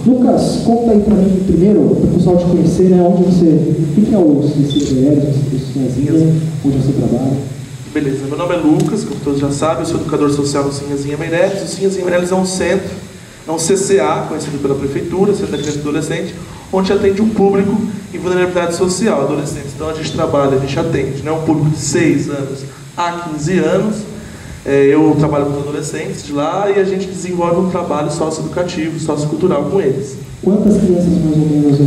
Lucas, conta aí pra mim primeiro, para o pessoal te conhecer, né, onde você, o que é o CCBL, onde você trabalha. Beleza, meu nome é Lucas, como todos já sabem, eu sou educador social no Sinhazinha Meireles. O Sinhazinha Meireles é um centro, é um CCA, conhecido pela Prefeitura, Centro da Criança e Adolescente, onde atende um público em vulnerabilidade social, adolescentes. Então a gente trabalha, a gente atende, né, um público de 6 anos a 15 anos. Eu trabalho com os adolescentes de lá e a gente desenvolve um trabalho socioeducativo, sociocultural com eles. Quantas crianças mais ou menos a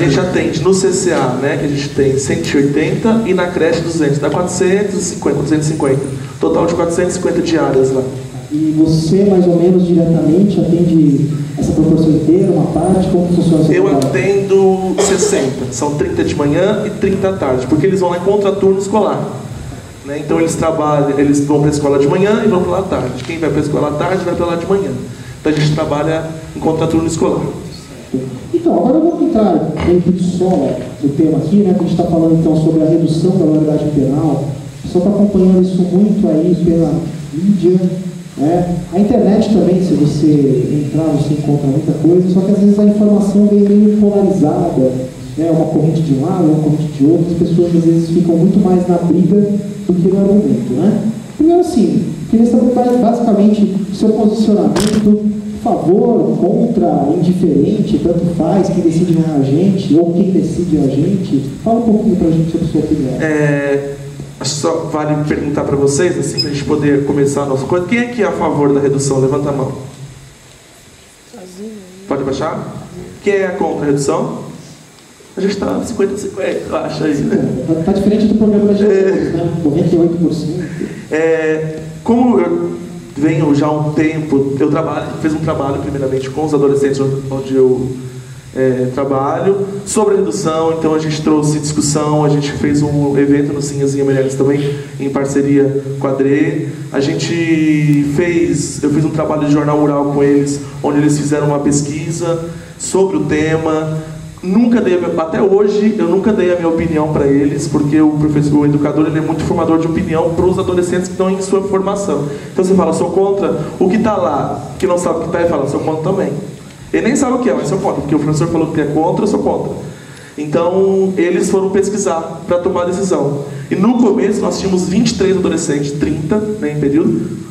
gente atende no CCA, né, que a gente tem 180 e na creche 200, dá 250, total de 450 diárias lá. E você mais ou menos diretamente atende essa proporção inteira, uma parte, como funciona? Eu atendo 60, são 30 de manhã e 30 à tarde, porque eles vão lá em contraturno escolar. Né? Então eles trabalham, eles vão para a escola de manhã e vão para lá à tarde. Quem vai para a escola à tarde vai para lá de manhã. Então a gente trabalha em contraturno escolar. Então, agora vamos entrar dentro do solo do tema aqui, né? Que a gente está falando então sobre a redução da maioridade penal. O pessoal está acompanhando isso muito aí pela mídia, né? A internet também, se você entrar, você encontra muita coisa, só que às vezes a informação vem meio polarizada, né? Uma corrente de um lado, uma corrente de outro, as pessoas às vezes ficam muito mais na briga do que no argumento, né? Primeiro assim, queria saber basicamente o seu posicionamento, favor, contra, indiferente, tanto faz, quem decide não é a gente, ou quem decide é a gente. Fala um pouquinho pra gente sobre a sua opinião. Acho que só vale perguntar para vocês, assim, pra gente poder começar a nossa coisa. Quem é que é a favor da redução? Levanta a mão. Pode baixar? Quem é contra a redução? A gente está 50-50, eu acho aí, né? Tá diferente do programa da Jesus, né? 98%. Como eu venho já há um tempo, fiz um trabalho primeiramente com os adolescentes onde eu trabalho sobre redução, então a gente trouxe discussão, a gente fez um evento no Sinhazinha Meireles também, em parceria com a DRE. Eu fiz um trabalho de jornal rural com eles, onde eles fizeram uma pesquisa sobre o tema. Até hoje eu nunca dei a minha opinião para eles, porque o educador ele é muito formador de opinião para os adolescentes que estão em sua formação. Então você fala, sou contra o que está lá, que não sabe o que está, e fala, sou contra também. Ele nem sabe o que é, mas sou contra, porque o professor falou que é contra, eu sou contra. Então eles foram pesquisar para tomar a decisão. E no começo nós tínhamos 23 adolescentes, 30, né, em período,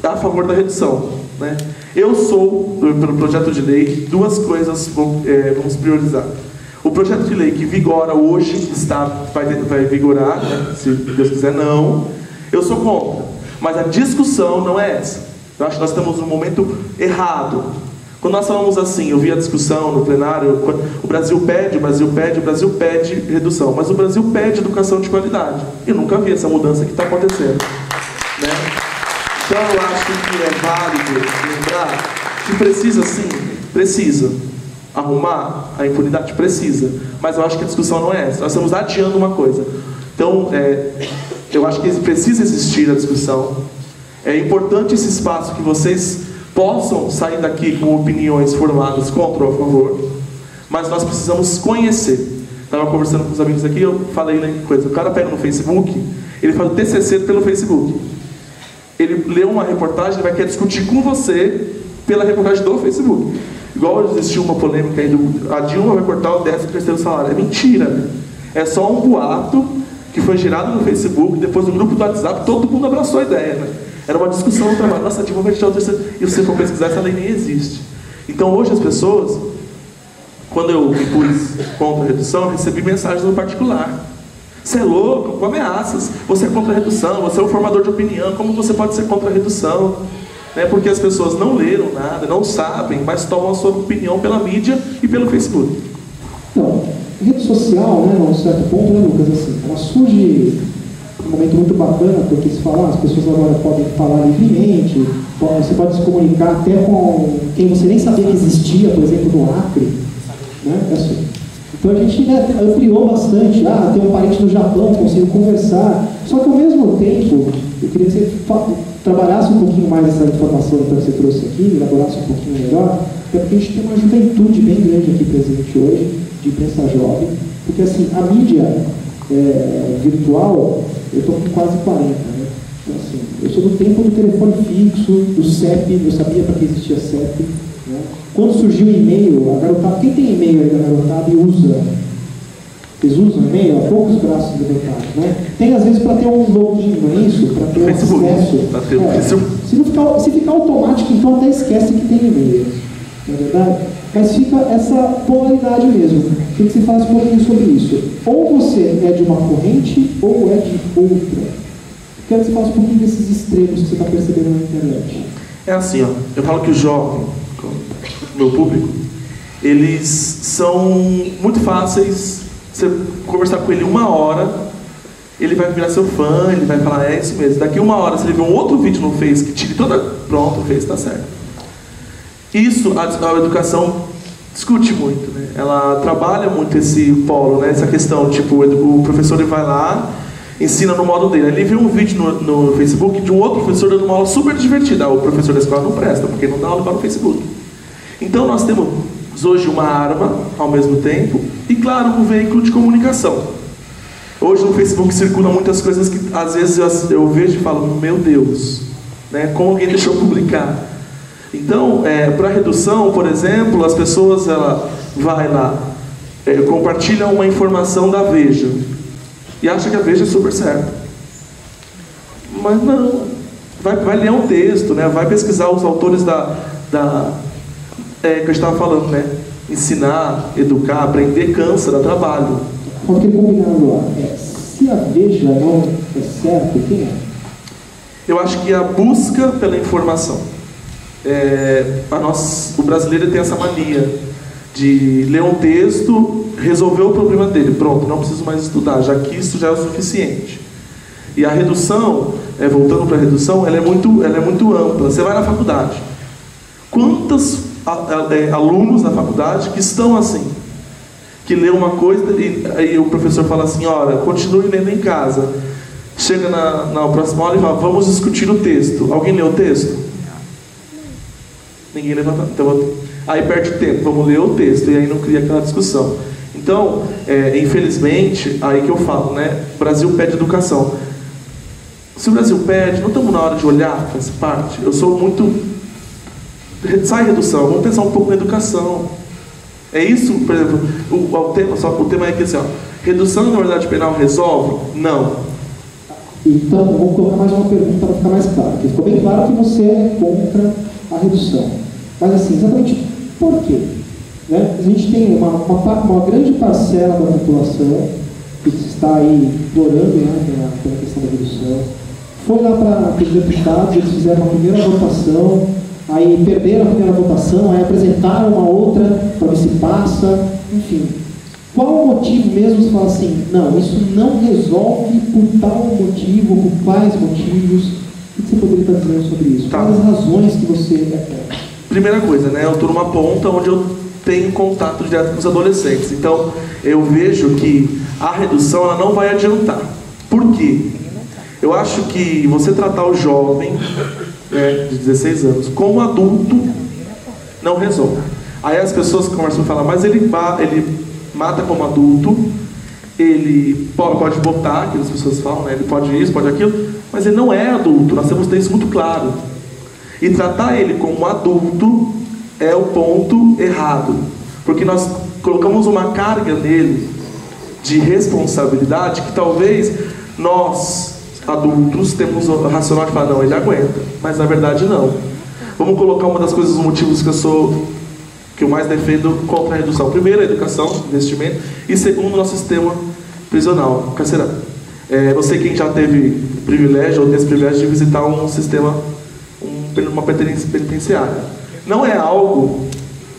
a favor da redução, né? Eu sou, pelo projeto de lei, duas coisas vamos priorizar. O projeto de lei que vigora hoje, vai vigorar, né, se Deus quiser, não. Eu sou contra. Mas a discussão não é essa. Eu acho que nós estamos num momento errado. Quando nós falamos assim, eu vi a discussão no plenário, o Brasil pede redução. Mas o Brasil pede educação de qualidade. Eu nunca vi essa mudança que está acontecendo, né? Então eu acho que é válido lembrar que precisa arrumar a impunidade, precisa, mas eu acho que a discussão não é essa, nós estamos adiando uma coisa. Então eu acho que precisa existir a discussão, é importante esse espaço que vocês possam sair daqui com opiniões formadas contra ou a favor, mas nós precisamos conhecer. Estava conversando com os amigos aqui, eu falei coisa, o cara pega no Facebook, ele faz o TCC pelo Facebook. Ele lê uma reportagem, ele vai querer discutir com você pela reportagem do Facebook. Igual existiu uma polêmica aí a Dilma vai cortar o 13º salário. É mentira, né? É só um boato que foi gerado no Facebook, depois no grupo do WhatsApp, todo mundo abraçou a ideia, né? Era uma discussão no trabalho. Nossa, a Dilma vai tirar o 13º. E se você for pesquisar, essa lei nem existe. Então hoje as pessoas, quando eu me pus contra a redução, eu recebi mensagens no particular. Você é louco, com ameaças, você é contra a redução, você é um formador de opinião, como você pode ser contra a redução? Né? Porque as pessoas não leram nada, não sabem, mas tomam a sua opinião pela mídia e pelo Facebook. Não, rede social, né, a um certo ponto, né, Lucas, assim, ela surge um momento muito bacana, porque se falar, as pessoas agora podem falar livremente, você pode se comunicar até com quem você nem sabia que existia, por exemplo, no Acre, né, assim. Então a gente, né, ampliou bastante, tem um parente no Japão, consigo conversar, só que ao mesmo tempo, eu queria que você trabalhasse um pouquinho mais essa informação então, que você trouxe aqui, elaborasse um pouquinho melhor, até porque a gente tem uma juventude bem grande aqui presente hoje, de imprensa jovem, porque assim, a mídia virtual, eu estou com quase 40, né? Então assim, eu sou do tempo do telefone fixo, do CEP, eu sabia para que existia CEP, né? quando surgiu o e-mail, a garotada, quem tem e-mail aí da garotada e usa? Vocês usam e-mail? Há poucos braços levantados, né? Tem às vezes para ter um login, não é isso? Para ter um acesso. Se ficar automático, então até esquece que tem e-mail. Não é verdade? Mas fica essa polaridade mesmo. Tem que se falar um pouquinho sobre isso. Ou você é de uma corrente, ou é de outra. Quero que você fale um pouquinho desses extremos que você está percebendo na internet. É assim, ó. Eu falo que o jovem, o meu público, eles são muito fáceis. Você conversar com ele 1 hora, ele vai virar seu fã, ele vai falar, é isso mesmo. Daqui 1 hora, se ele ver um outro vídeo no Face que tire toda... Pronto, o Face está certo. Isso a educação discute muito, né? Ela trabalha muito esse polo, né? Essa questão, tipo, o professor ele vai lá, ensina no modo dele. Ele vê um vídeo no Facebook de um outro professor dando uma aula super divertida. O professor da escola não presta, porque não dá aula para o Facebook. Então nós temos hoje uma arma, ao mesmo tempo, e claro, um veículo de comunicação. Hoje no Facebook circulam muitas coisas que às vezes eu vejo e falo, meu Deus, né? Como alguém deixou publicar? Então, para redução, por exemplo, as pessoas vai lá, compartilham uma informação da Veja e acha que a Veja é super certa. Mas não, vai ler um texto, né? Vai pesquisar os autores que eu estava falando, né? Ensinar, educar, aprender cansa, dá trabalho. Só que combinado lá, se a Veja não é certa, quem é? Eu acho que a busca pela informação. O brasileiro tem essa mania de ler um texto, resolver o problema dele, pronto, não preciso mais estudar, já que isso já é o suficiente. E a redução, voltando para a redução, ela é muito ampla. Você vai na faculdade, quantos alunos da faculdade que estão assim, que lê uma coisa e aí o professor fala assim, olha, continue lendo em casa, chega na próxima aula e fala, vamos discutir o texto. Alguém leu o texto? Ninguém levanta, então aí perde tempo, vamos ler o texto, e aí não cria aquela discussão. Então, infelizmente, aí que eu falo, né? O Brasil pede educação. Se o Brasil pede, não estamos na hora de olhar para essa parte. Eu sou muito... Sai redução, vamos pensar um pouco na educação. É isso, por exemplo, o tema é que assim, ó, redução na verdade penal resolve? Não. Então, vamos colocar mais uma pergunta para ficar mais claro. Porque ficou bem claro que você é contra a redução. Mas assim, exatamente por quê? Né? A gente tem uma grande parcela da população que está aí implorando, né, pela questão da redução. Foi lá para os deputados, eles fizeram uma primeira votação, aí perderam a primeira votação, aí apresentaram uma outra para ver se passa, enfim. Qual o motivo mesmo você fala assim, não, isso não resolve por tal motivo, por quais motivos? O que você poderia estar dizendo sobre isso? Tá. Quais as razões que você... Primeira coisa, né? Eu estou numa ponta onde eu tenho contato direto com os adolescentes. Então, eu vejo que a redução ela não vai adiantar. Por quê? Eu acho que você tratar o jovem, né, de 16 anos como adulto não resolve. Aí as pessoas começam a falar, mas ele mata como adulto, ele pode votar, que as pessoas falam, né? Ele pode isso, pode aquilo, mas ele não é adulto, nós temos que ter isso muito claro. E tratar ele como adulto é o ponto errado, porque nós colocamos uma carga nele de responsabilidade que talvez nós, adultos, temos o racional de falar, não, ele aguenta, mas na verdade não. Vamos colocar uma das coisas, os motivos que eu mais defendo contra a redução. Primeiro, a educação, investimento, e segundo, o nosso sistema prisional, carcerário. Você quem já teve privilégio ou desprivilégio de visitar um sistema, uma penitenciária, não é algo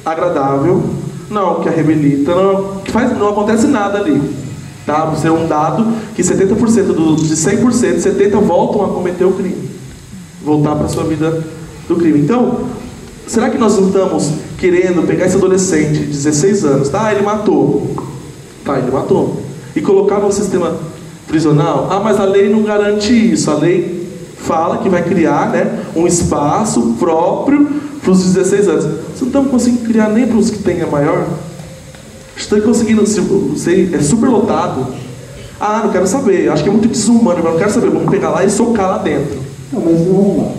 agradável, não que arrebelita, não acontece nada ali, tá? Você é um dado que 70% de 100%, 70% voltam a cometer o crime, voltar para a sua vida do crime. Então, será que nós não estamos querendo pegar esse adolescente de 16 anos, tá? Ele matou, e colocar no sistema prisional? Ah, mas a lei não garante isso. A lei fala que vai criar, né, um espaço próprio para os 16 anos. Você não está conseguindo criar nem para os que têm a maior? Está conseguindo, é super lotado. Ah, não quero saber, acho que é muito desumano, mas não quero saber, vamos pegar lá e socar lá dentro. Não, mas vamos lá.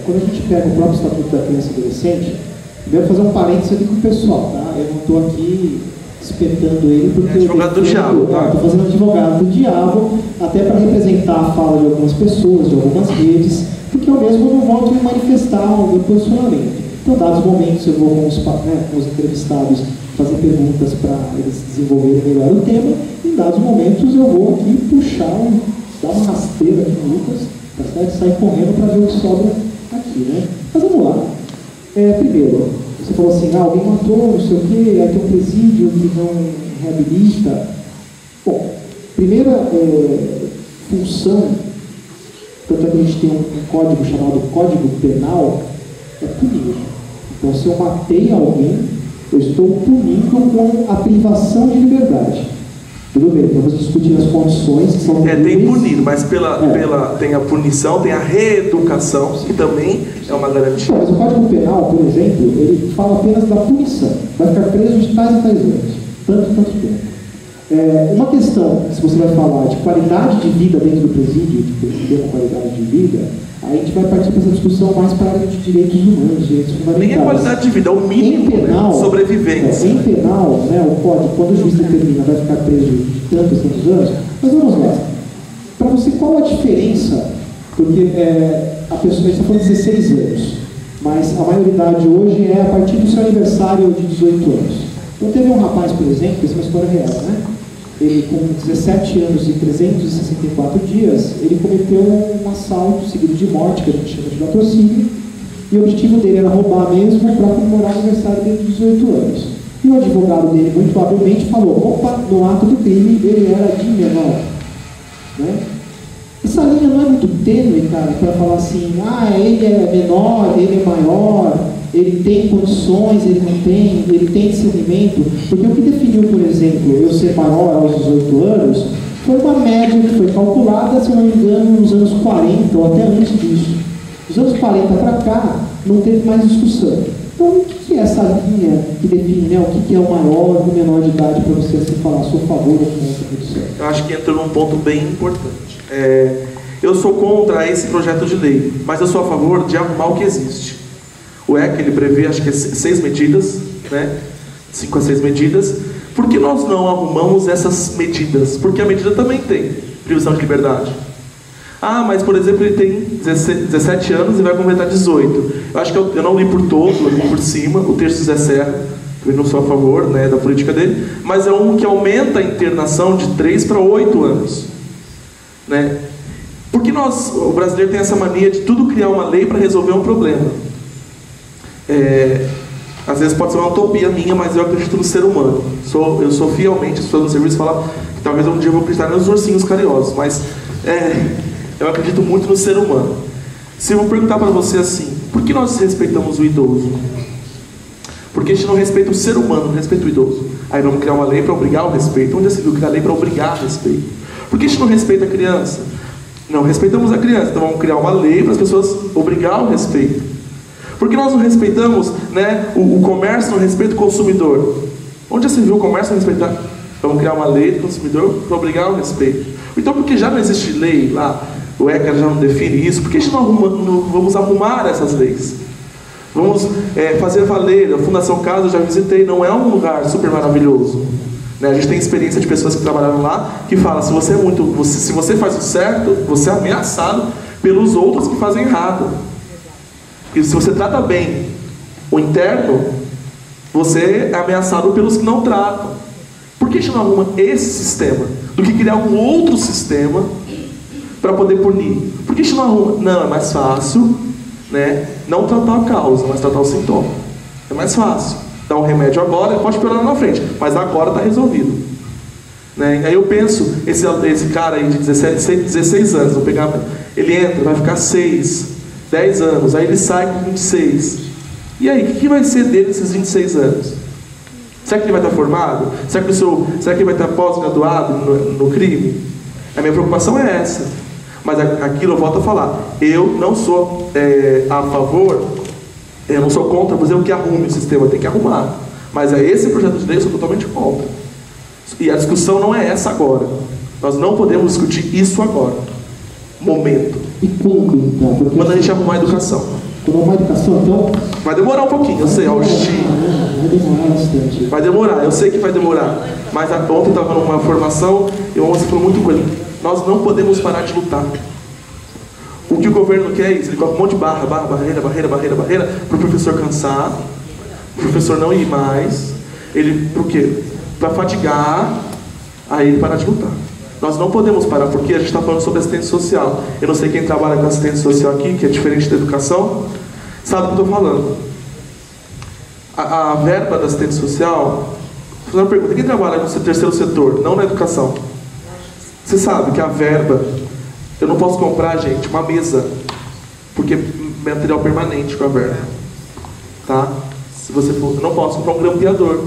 Quando a gente pega o próprio Estatuto da Criança e Adolescente, Quero fazer um parênteses aqui com o pessoal, tá? Eu não estou aqui espetando ele porque... É advogado do diabo, tá? Estou fazendo advogado do diabo, até para representar a fala de algumas pessoas, de algumas redes, porque eu mesmo não volto a manifestar o meu posicionamento. Então, dados momentos, eu vou com os entrevistados fazer perguntas para eles desenvolverem melhor o tema, e em dados momentos eu vou aqui puxar, dar uma rasteira aqui no Lucas, tá certo? Sair correndo para ver o que sobra aqui, né? Mas vamos lá. Primeiro, você falou assim, alguém matou, não sei o quê, aí tem um presídio que não reabilita. Bom, primeira função, tanto é que a gente tem um código chamado Código Penal, é punir. Então, se eu matei alguém, eu estou punindo com a privação de liberdade. Tudo bem, então vamos discutir as condições que são... tem punido, mas tem a punição, tem a reeducação, que também é uma garantia. Mas o Código Penal, por exemplo, ele fala apenas da punição. Vai ficar preso de tais e tais anos. Tanto tempo. Uma questão, se você vai falar de qualidade de vida dentro do presídio, de ter uma qualidade de vida, aí a gente vai partir para essa discussão mais para a área de direitos humanos, direitos fundamentais. Nem é qualidade de vida, é o mínimo, penal, né? Sobrevivência. Em penal, o código, quando o juiz determina, vai ficar preso de tantos anos, mas vamos lá. Para você, qual a diferença? Porque a pessoa está falando de 16 anos, mas a maioridade hoje é a partir do seu aniversário de 18 anos. Então teve um rapaz, por exemplo, que essa é uma história real, né? Ele, com 17 anos e 364 dias, ele cometeu um assalto seguido de morte, que a gente chama de latrocínio, e o objetivo dele era roubar mesmo para comemorar o aniversário dele de 18 anos. E o advogado dele, muito habilmente, falou, opa, no ato do crime, ele era de menor. Né? Essa linha não é muito tênue, cara, para falar assim, ele é menor, ele é maior, ele tem condições, ele não tem, ele tem discernimento, porque o que definiu, por exemplo, eu ser maior aos 18 anos, foi uma média que foi calculada, se eu não me engano, nos anos 40, ou até antes disso. Dos anos 40 para cá, não teve mais discussão. Então, o que é essa linha que define, o que é o maior ou o menor de idade para você assim, falar a seu favor ou contra a produção? Eu acho que entra num ponto bem importante. Eu sou contra esse projeto de lei, mas eu sou a favor de arrumar o que existe. O ECA, ele prevê, acho que 6 medidas, né? 5 a 6 medidas. Por que nós não arrumamos essas medidas? Porque a medida também tem privação de liberdade. Mas, por exemplo, ele tem 17 anos e vai completar 18. Eu acho que eu não li por todo, eu li por cima, o texto Zé Serra, eu não sou a favor, né, da política dele, mas é um que aumenta a internação de 3 para 8 anos. Né? Porque o brasileiro tem essa mania de tudo criar uma lei para resolver um problema. Às vezes pode ser uma utopia minha, mas eu acredito no ser humano. Eu sou fielmente, as pessoas no serviço falam que talvez um dia eu vou acreditar nos ursinhos carinhosos, mas eu acredito muito no ser humano. Se eu vou perguntar para você assim, por que nós respeitamos o idoso? Porque a gente não respeita o ser humano, não respeita o idoso. Aí vamos criar uma lei para obrigar o respeito. Onde já se viu criar lei para obrigar o respeito? Por que a gente não respeita a criança? Não respeitamos a criança, então vamos criar uma lei para as pessoas obrigar o respeito. Por que nós não respeitamos, né, o comércio, não respeita o consumidor? Onde já se viu o comércio não respeitar? Vamos criar uma lei do consumidor para obrigar o respeito. Então, porque já não existe lei lá, o ECA já não define isso, por que a gente não vamos arrumar essas leis? Vamos fazer valer. A Fundação Casa, eu já visitei, não é um lugar super maravilhoso. Né? A gente tem experiência de pessoas que trabalharam lá, que falam, se você faz o certo, você é ameaçado pelos outros que fazem errado. E se você trata bem o interno, você é ameaçado pelos que não tratam. Por que a gente não arruma esse sistema? Do que criar um outro sistema para poder punir? Por que a gente não arruma? Não, é mais fácil, né? Não tratar a causa, mas tratar o sintoma. É mais fácil. Dar um remédio agora, pode piorar lá na frente, mas agora está resolvido. Né? Aí eu penso, esse cara aí de 16 anos, vou pegar, ele entra, vai ficar 6, 10 anos, aí ele sai com 26. E aí, o que vai ser dele nesses 26 anos? Será que ele vai estar formado? Será que ele vai estar pós-graduado no crime? A minha preocupação é essa. Mas aquilo eu volto a falar. Eu não sou a favor, eu não sou contra, por exemplo, que arrume o sistema, tem que arrumar. Mas esse projeto de lei eu sou totalmente contra. E a discussão não é essa agora. Nós não podemos discutir isso agora. Momento. E quando, então? Quando a gente arrumar a educação. Quando uma educação, então... Vai demorar um pouquinho, eu sei, vai demorar bastante. Vai demorar, eu sei que vai demorar. Mas ontem eu estava numa formação e o moço falou muito com ele. Nós não podemos parar de lutar. O que o governo quer é isso, ele coloca um monte de barreira, para o professor cansar, o professor não ir mais, ele, por quê? Para fadigar, aí ele parar de lutar. Nós não podemos parar, porque a gente está falando sobre assistência social. Eu não sei quem trabalha com assistência social aqui, que é diferente da educação, sabe o que eu estou falando. A verba da assistência social, vou fazer uma pergunta, quem trabalha no terceiro setor, não na educação? Você sabe que a verba, eu não posso comprar, gente, uma mesa, porque é material permanente com a verba, tá? Se você for, eu não posso comprar um grampeador,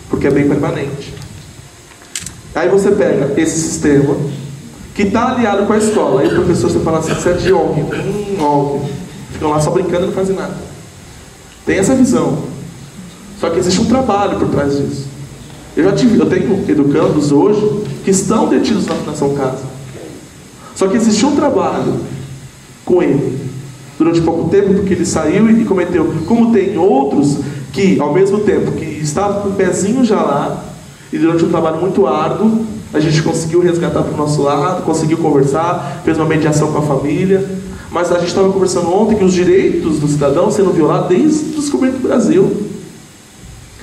porque é bem permanente. Aí você pega esse sistema, que está aliado com a escola, aí o professor, você fala assim, você é de ONG, ONG, ficam lá só brincando e não fazem nada. Tem essa visão, só que existe um trabalho por trás disso. Eu tenho educandos hoje, que estão detidos na Fundação Casa. Só que existe um trabalho com ele, durante pouco tempo, porque ele saiu e cometeu, como tem outros, que ao mesmo tempo que estavam com o pezinho já lá, e durante um trabalho muito árduo, a gente conseguiu resgatar para o nosso lado, conseguiu conversar, fez uma mediação com a família, mas a gente estava conversando ontem que os direitos do cidadão sendo violados desde o descobrimento do Brasil.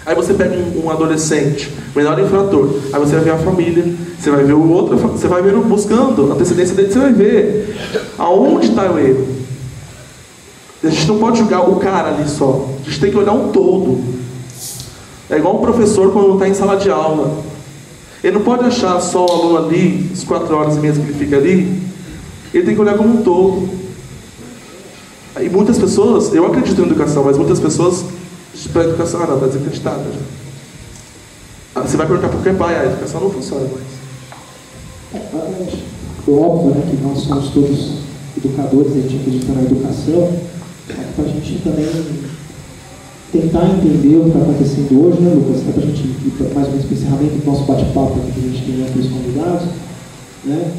Aí você pega um adolescente, menor infrator, aí você vai ver a família, você vai ver o outro, você vai ver buscando a antecedência dele, você vai ver aonde está o erro. A gente não pode julgar o cara ali só, a gente tem que olhar um todo. É igual um professor quando está em sala de aula. Ele não pode achar só o aluno ali, as 4 horas e meia que ele fica ali. Ele tem que olhar como um todo. E muitas pessoas, eu acredito em educação, mas muitas pessoas para a educação, não, está desacreditada já. Você vai perguntar por que pai, a educação não funciona mais. É óbvio, né, que nós somos todos educadores, a gente acredita na educação, para a gente também tentar entender o que está acontecendo hoje, né, Lucas? Para a gente ir mais ou menos para o encerramento do nosso bate-papo que a gente tem aqui os convidados, né?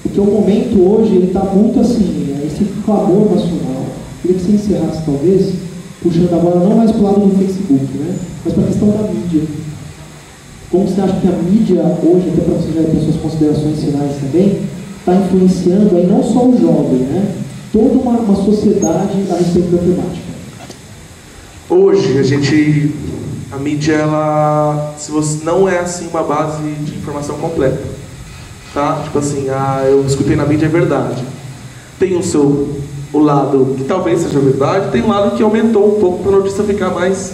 Porque o momento hoje ele está muito assim, né, esse clamor nacional. Queria que você encerrasse, talvez, puxando agora não mais para o lado do Facebook, né, mas para a questão da mídia. Como você acha que a mídia hoje, até para você já ter suas considerações finais também, está influenciando aí não só o jovem, né, toda uma sociedade a respeito da temática? Hoje, a mídia, ela, se você não é assim uma base de informação completa, tá? Tipo assim, eu escutei na mídia, é verdade. Tem o lado que talvez seja verdade, tem um lado que aumentou um pouco para a notícia ficar mais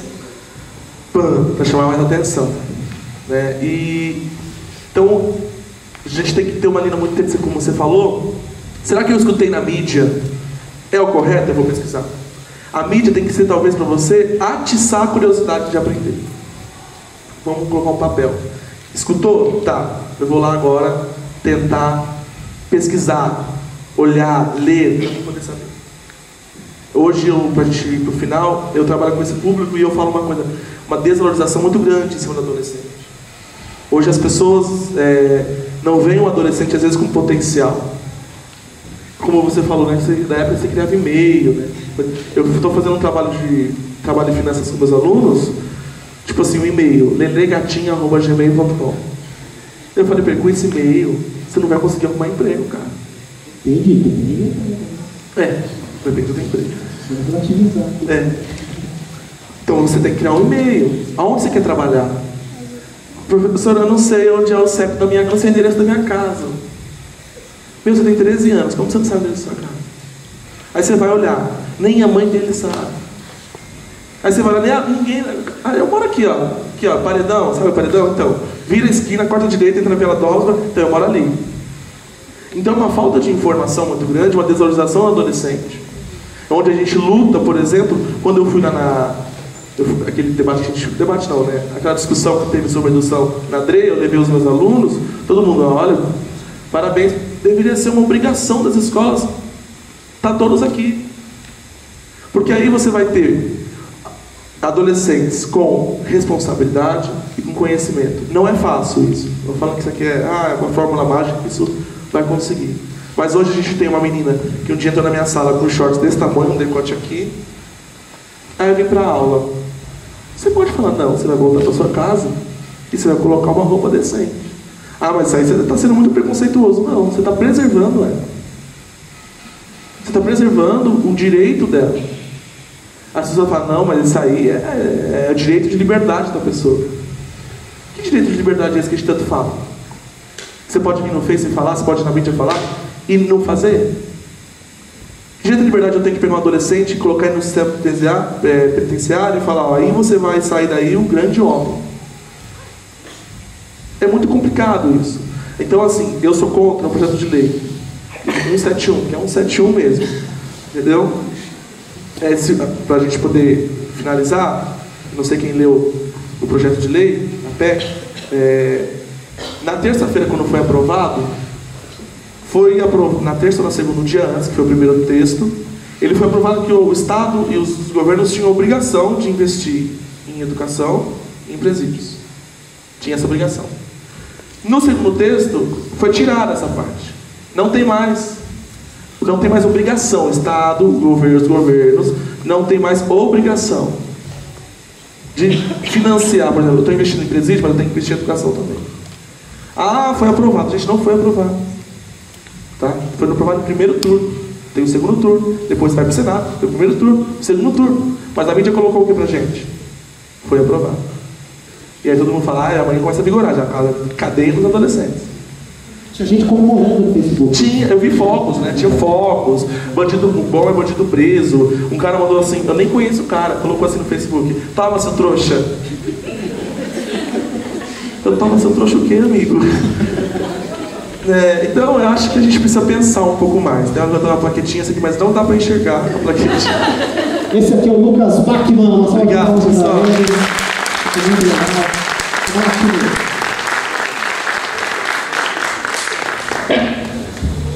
para chamar mais atenção, né? Então, a gente tem que ter uma linha muito interessante, como você falou. Será que eu escutei na mídia é o correto? Eu vou pesquisar. A mídia tem que ser, talvez, para você atiçar a curiosidade de aprender. Vamos colocar um papel. Escutou? Tá. Eu vou lá agora tentar pesquisar, olhar, ler, para poder saber. Hoje, para a gente ir para o final, eu trabalho com esse público e eu falo uma desvalorização muito grande em cima do adolescente. Hoje as pessoas não veem um adolescente, às vezes, com potencial. Como você falou, né? Na época você criava e-mail, né? Eu estou fazendo um trabalho de finanças com meus alunos, tipo assim, um e-mail, lelegatinha@gmail.com. Eu falei para ele, com esse e-mail, você não vai conseguir arrumar emprego, cara. Entendi. Depende do emprego. Então você tem que criar um e-mail. Aonde você quer trabalhar? Professor, eu não sei onde é o CEP da minha casa, não sei o endereço da minha casa. Meu, você tem 13 anos, como você não sabe o endereço da sua casa? Aí você vai olhar, nem a mãe dele sabe. Aí você vai olhar, ninguém. Eu moro aqui, ó. Aqui, ó, Paredão, sabe o Paredão? Então, vira a esquina, corta a direita, entra na Vila Dósma, então eu moro ali. Então é uma falta de informação muito grande, uma desvalorização adolescente. Onde a gente luta, por exemplo, quando eu fui aquele debate que a gente... Debate não, né? Aquela discussão que teve sobre redução na DRE, eu levei os meus alunos, todo mundo, olha, parabéns, deveria ser uma obrigação das escolas, tá todos aqui. Porque aí você vai ter adolescentes com responsabilidade e com conhecimento. Não é fácil isso. Eu falo que isso aqui é uma fórmula mágica, que isso vai conseguir. Mas hoje a gente tem uma menina que um dia entrou na minha sala com shorts desse tamanho, um decote aqui, Aí eu vim para a aula. Você pode falar, não, você vai voltar para sua casa e você vai colocar uma roupa decente. Ah, mas aí você está sendo muito preconceituoso. Não, você está preservando ela. Você está preservando o direito dela. As pessoas falam, não, mas isso aí é o direito de liberdade da pessoa. Que direito de liberdade é esse que a gente tanto fala? Você pode vir no Face e falar, você pode ir na mídia falar e não fazer? Que direito de liberdade eu tenho que pegar um adolescente e colocar ele no sistema penitenciário e falar, ó, aí você vai sair daí um grande homem? É muito complicado isso. Então, assim, eu sou contra o projeto de lei 171, que é 171 mesmo. Entendeu? Para a gente poder finalizar, não sei quem leu o projeto de lei, até na terça-feira, quando foi aprovado, na terça ou na segunda, um dia antes, que foi o primeiro texto, ele foi aprovado que o Estado e os governos tinham a obrigação de investir em educação e em presídios. Tinha essa obrigação. No segundo texto, foi tirada essa parte. Não tem mais obrigação. O Estado, os governos, não tem mais obrigação de financiar. Por exemplo, eu estou investindo em presídio, mas eu tenho que investir em educação também. Ah, foi aprovado. Gente, não foi aprovado. Tá? Foi aprovado no primeiro turno. Tem o segundo turno, depois vai para o Senado. Tem o primeiro turno, o segundo turno. Mas a mídia colocou o que pra gente? Foi aprovado. E aí todo mundo fala, amanhã começa a vigorar já, cadeia dos adolescentes. Tinha gente comemorando no Facebook. Tinha, eu vi focos, né? Tinha focos, bandido bom é bandido preso. Um cara mandou assim, eu nem conheço o cara, colocou assim no Facebook, toma seu trouxa. Eu toma seu trouxa o quê, amigo? Então eu acho que a gente precisa pensar um pouco mais. Tem uma plaquetinha aqui, mas não dá para enxergar a plaquetinha. Esse aqui é o Lucas Bachmann. Obrigado, pessoal. Muito legal.